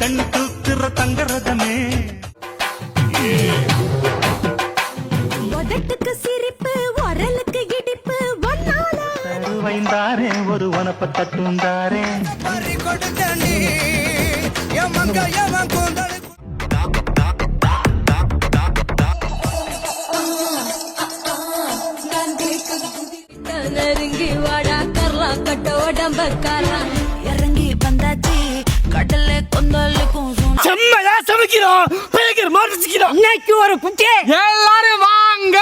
தண்ணி தூக்குற தங்கரதமே உதட்டுக்கு சிரிப்பு உரலுக்கு இடிப்பு வைந்தாரே ஒரு வனப்ப தட்டுந்தாரே நெருங்கி வாடா கர்லா கட்ட உடம்பக்காரா இறங்கி வந்தாச்சு கடலை கொந்தலுக்கும் செம்மையா சமைக்கிறோம் பயங்கர மாட்டிக்கிறோம் இன்னைக்கு ஒரு குட்டி எல்லாரும் வாங்க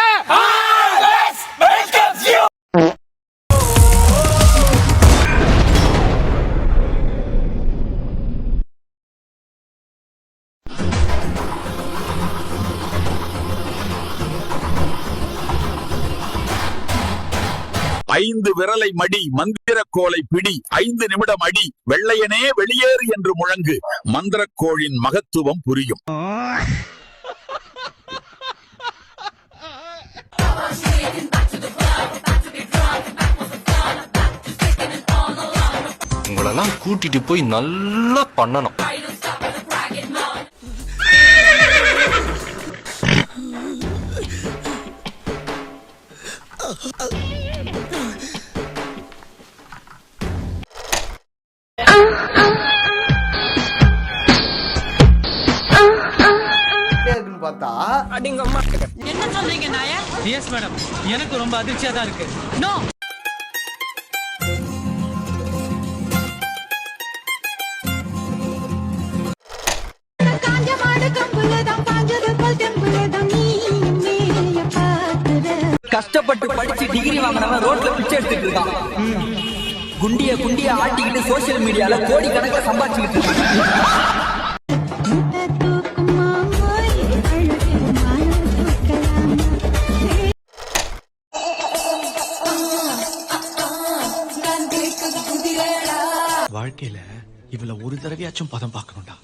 ஐந்து விரலை மடி மந்திரக்கோலை பிடி 5 நிமிடம் அடி வெள்ளையனே வெளியேறு என்று முழங்கு மந்திரக்கோளின் மகத்துவம் புரியும். உங்களெல்லாம் கூட்டிட்டு போய் நல்லா பண்ணணும். பார்த்தா என்ன சொல்றீங்க நாயா? எஸ் மேடம், எனக்கு ரொம்ப அதிர்ச்சியா தான் இருக்கு. நோ கஷ்டப்பட்டு படிச்சு டிகிரி வாங்கினவன் ரோட்ல பிச்சை எடுத்துட்டு இருக்கான். குண்டிய குண்டிய ஆட்டிக்கிட்டு சோசியல் மீடியால கோடி கணக்கில் சம்பாதிச்சுக்கிட்டு இருக்கான். வாழ்க்கையில இவள ஒரு தடவையாச்சும் பதம் பார்க்கணும்டா.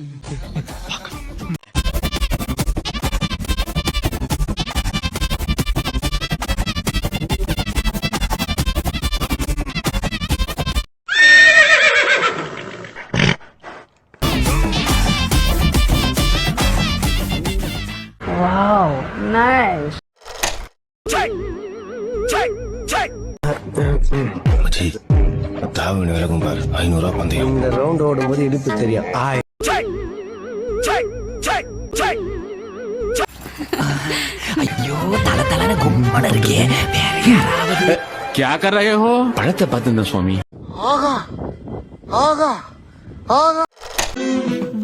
Wow, nice. தாவணி விலகும் பாரு 500 ரூபாய் பந்தயம். இந்த ரவுண்ட் ஓடும்போது இடுப்பு தெரியும். ஐயோ தல தலன கும்மன இருக்கே. வேற யாராவது क्या कर रहे हो? பழத்தை பார்த்துங்க சுவாமி.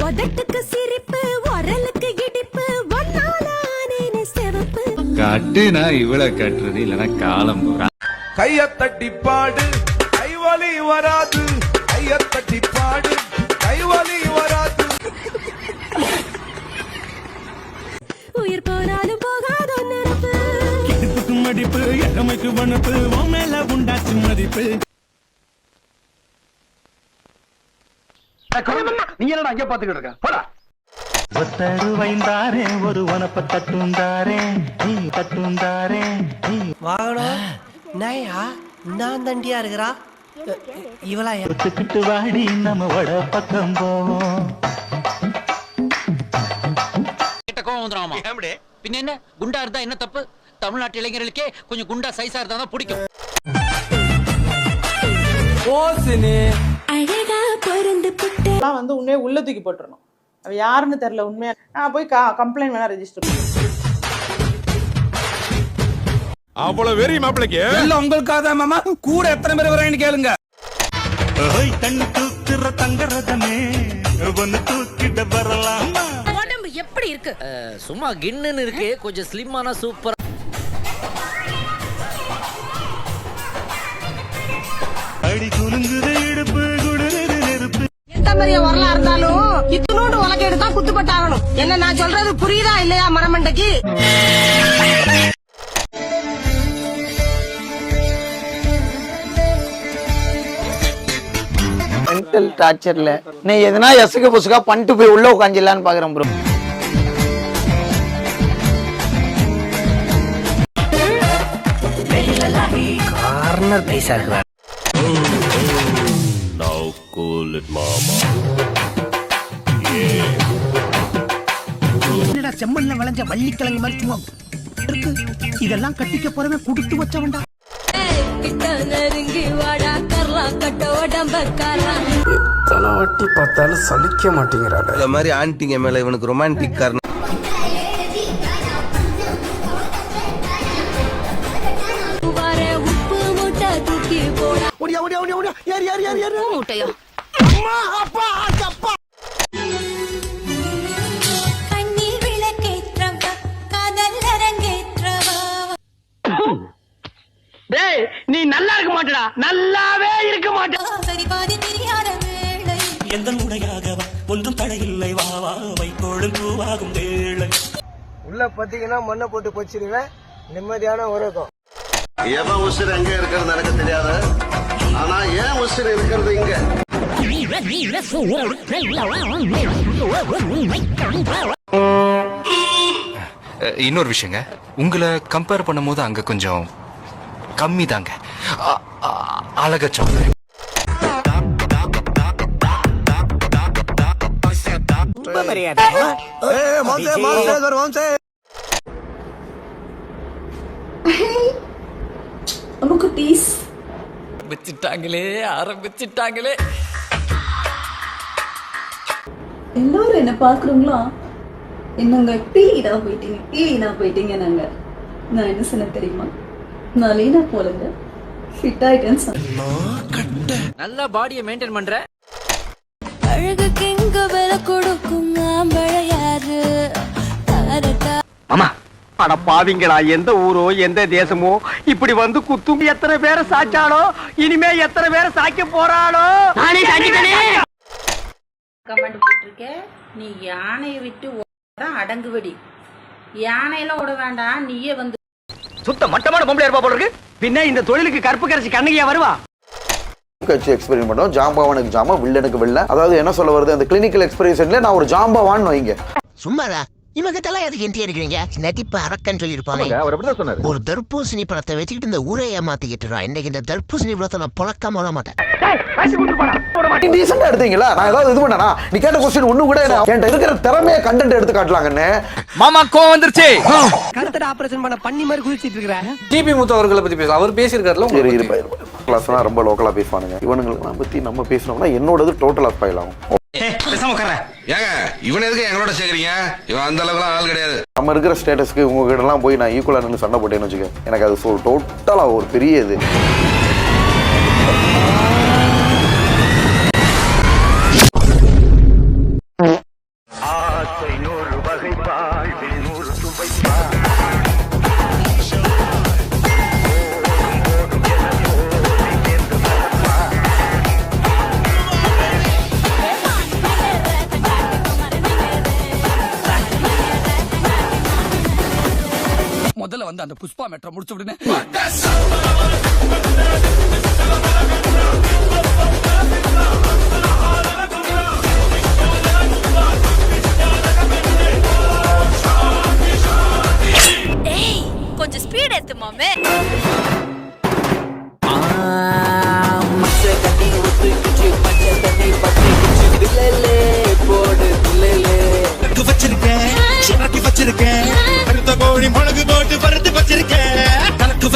உதட்டுக்கு சிரிப்பு உரலுக்கு இடிப்பு ஒன்னாலானே சிவப்பு கட்டுனா இவள கட்டுறது இல்லனா காலம். கைய தட்டி பாடு கைவலி வராது கைய தட்டி பாடு கைவலி வராது உயிர் போனாலும் போகாத நினைப்பு இடுப்புக்கு மடிப்பு இளமைக்கு வனப்பு உன் மேல உண்டாச்சு மதிப்பு. நீ என்னடா அங்கே பாத்துக்கிட்டு இருக்க? போடா. ஒத்தரு வைந்தாரே ஒரு வனப்ப தட்டுந்தாரே தட்டுந்தாரே வாங்கணும் நயா நான் தண்டியா இருக்கிறா இவளா ஒத்துக்கிட்டு வாடி நம்ம வட பக்கம் போவோம். கோவம் வந்துடாமா? பின்ன என்ன குண்டா இருந்தா என்ன தப்பு? தமிழ்நாட்டு இளைஞர்களுக்கே கொஞ்சம் குண்டா சைஸா இருந்தா தான் பிடிக்கும். அழகா பொருந்து புட்டு வந்து உண்மையை உள்ள தூக்கி போட்டுறணும். அவ யாருன்னு தெரியல. உண்மையா நான் போய் கம்ப்ளைண்ட் வேணா ரெஜிஸ்டர் பண்ணுவேன். அவ்வளவு வெறி மாப்பிளைக்கு எல்லாம் உங்களுக்காக தான் மாமா. கூட எத்தனை பேர் வராங்கன்னு கேளுங்க. தண்ணி தூக்குற தங்கரதமே ஒன்னு தூக்கிட்ட வரலாமா? உடம்பு எப்படி இருக்கு? சும்மா கின்னு இருக்கு. கொஞ்சம் ஸ்லிம்மான சூப்பர். அடி குலுங்குது இடுப்பு குடுறது நெருப்பு. எந்த மாதிரியா வரலா இருந்தாலும் இத்தனோடு உலக எடுத்தா குத்துப்பட்டாகணும். என்ன நான் சொல்றது புரியுதா இல்லையா மரமண்டைக்கு? மென்டல் டார்ச்சர்ல நீ எதுனா எசுக்கு புசுக்கா பண்ணிட்டு போய் உள்ள உட்காந்துலான்னு பாக்குறேன் ப்ரோ. கார்னர் பைசா இருக்கிறார். Now cool it mama. Yeah. செம்மண்ல விளைஞ்ச வள்ளிக்கிழங்கு மாதிரி சும்மா இருக்கு. இதெல்லாம் கட்டிக்க போறவே கொடுத்து வச்சவன்டா. கிட்ட நெருங்கி வாடா கர்லா கட்ட உடம்பக்காரா. தலவாட்டி பார்த்தாலும் சலிக்க மாட்டேங்கிறாரு. இந்த மாதிரி ஆன்டிங்க மேல இவனுக்கு ரொமான்டிக் காரணம். உப்பு மூட்டை தூக்கி போடா. ஓடியா ஓடியா ஓடியா ஓடியா ஏறி ஏறி ஏறி ஏறி. மூட்டையா அம்மா அப்பா அப்பா. கண்ணீர் விளக்கேற்றவா காதல் அரங்கேற்றவா. டேய் நீ நல்லா இருக்க மாட்டடா. நல்லாவே இருக்க மாட்ட. சரி பாதி தெரியாத வேளை எந்த உடையாகவா ஒன்றும் தடையில்லை வா வா வைக்கோளும் பூவாகும் வேளை. உள்ள பாத்தீங்கன்னா மண்ணை போட்டு போச்சிருவேன். நிம்மதியான உறக்கம். எவன் உசுறு எங்க இருக்கிறது எனக்கு தெரியாது. ஆனா ஏன் உசுறு இருக்கிறது இங்க. இன்னொரு விஷயங்க, உங்களை கம்பேர் பண்ணும்போது அங்க கொஞ்சம் கம்மி தாங்க. அழகச்சோங்க. ரொம்ப மரியாதை. அம்முக்குட்டீஸ் ஆரம்பிச்சிட்டாங்களே. எல்லாரும் என்ன பாக்குறோங்களா? என்னங்க பீலிடா போயிட்டீங்க நாங்க. நான் என்ன சொன்ன தெரியுமா? நான் லீனா போலங்க ஃபிட் ஆயிட்டேன்னு நல்ல பாடியை மெயின்டைன் பண்ற. அழகுக்கு எங்க விலை கொடுக்கும் ஆம்பழையாரு. அம்மா அட பாவிங்களா, எந்த ஊரோ எந்த தேசமோ இப்படி வந்து குத்தும். எத்தனை பேரை சாச்சாலோ இனிமே எத்தனை பேரை சாய்க்க போறாளோ. நானே சாய்க்கிட்டேனே. கமெண்ட் போட்டிருக்க, நீ யானையை விட்டு ஓடாதான் அடங்குவடி. யானையெல்லாம் ஓட வேண்டாம், நீயே வந்து சுத்த மட்டமான பொம்பளை இருப்பா போல இருக்கு. பின்ன இந்த தொழிலுக்கு கற்பு கரைச்சி கண்ணகியா வருவா. கட்சி எக்ஸ்பெரிமெண்ட் பண்ணோம். ஜாம்பவானுக்கு ஜாமா, வில்லனுக்கு வில்ல. அதாவது என்ன சொல்ல வருது, அந்த கிளினிக்கல் எக்ஸ்பெரிமெண்ட்ல நான் ஒரு ஜாம்பவான் வைங்க. சும்மாடா இவங்கத்தெல்லாம் எதுக்கு என்டி அடிக்கிறீங்க? நடிப்பு அரக்கன்னு சொல்லியிருப்பாங்க. ஒரு தர்பூசணி பழத்தை வச்சுக்கிட்டு இந்த ஊரை ஏமாத்திக்கிட்டு இன்னைக்கு இந்த தர்பூசணி பழத்தை நான் புழக்காம விட மாட்டேன். டீசெண்டா எடுத்தீங்களா? நான் ஏதாவது இது பண்ணனா? நீ கேட்ட क्वेश्चन ஒண்ணு கூட என்கிட்ட இருக்கிற திறமைய கண்டென்ட் எடுத்து காட்டலாங்கன்னு. மாமா கோவம் வந்துருச்சு. கருத்தட ஆபரேஷன் பண்ண பண்ணி மாதிரி குதிச்சிட்டு இருக்கற. டிபி முத்து அவர்களை பத்தி பேச அவர் பேசியிருக்காருல. சரி இருப்பாரு. கிளாஸ்லாம் ரொம்ப லோக்கலா பேசுவானுங்க. இவனுங்களுக்கு பத்தி நம்ம பேசணும்னா என்னோடது டோட்டலா ஸ்பாயில் ஆகும். ஏங்க இவன் எதுக்கு எங்களோட சேர்க்கறீங்க? இவன் அந்த அளவுக்கு ஆள் கிடையாது. நம்ம இருக்கிற ஸ்டேட்டஸ்க்கு உங்க கிட்ட எல்லாம் போய் நான் ஈக்குவலா நின்று சண்டை போட்டேன்னு வச்சுக்க, எனக்கு அது டோட்டலா ஒரு பெரிய இது. முதல்ல வந்து அந்த புஷ்பா மெட்ரோ முடிச்சு விடுனே. கொஞ்சம் ஸ்பீட் ஏத்து மாமே. வச்சிருக்கேன் கருத்த கோழி மிளகு போட்டு பருத்து வச்சிருக்கேன். கணக்கு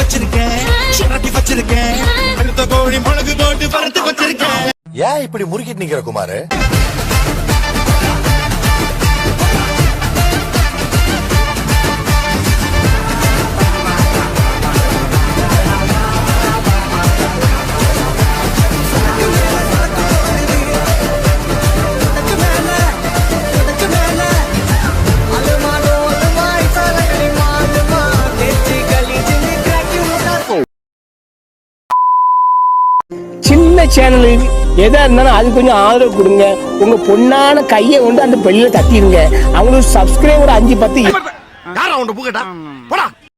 வச்சிருக்கேன் கருத்த கோழி மிளகு போட்டு பருத்து வச்சிருக்கேன். ஏன் இப்படி முறுக்கிட்டு நிக்கிற குமாரு? சின்ன சேனல் எதா இருந்தாலும் அது கொஞ்சம் ஆதரவு கொடுங்க. உங்க பொண்ணான கையை கொண்டு அந்த பெல்ல தட்டிடுங்க. அவங்களுக்கு சப்ஸ்கிரைபர் 5-10. யாரா உன்ட பூக்கட்டா?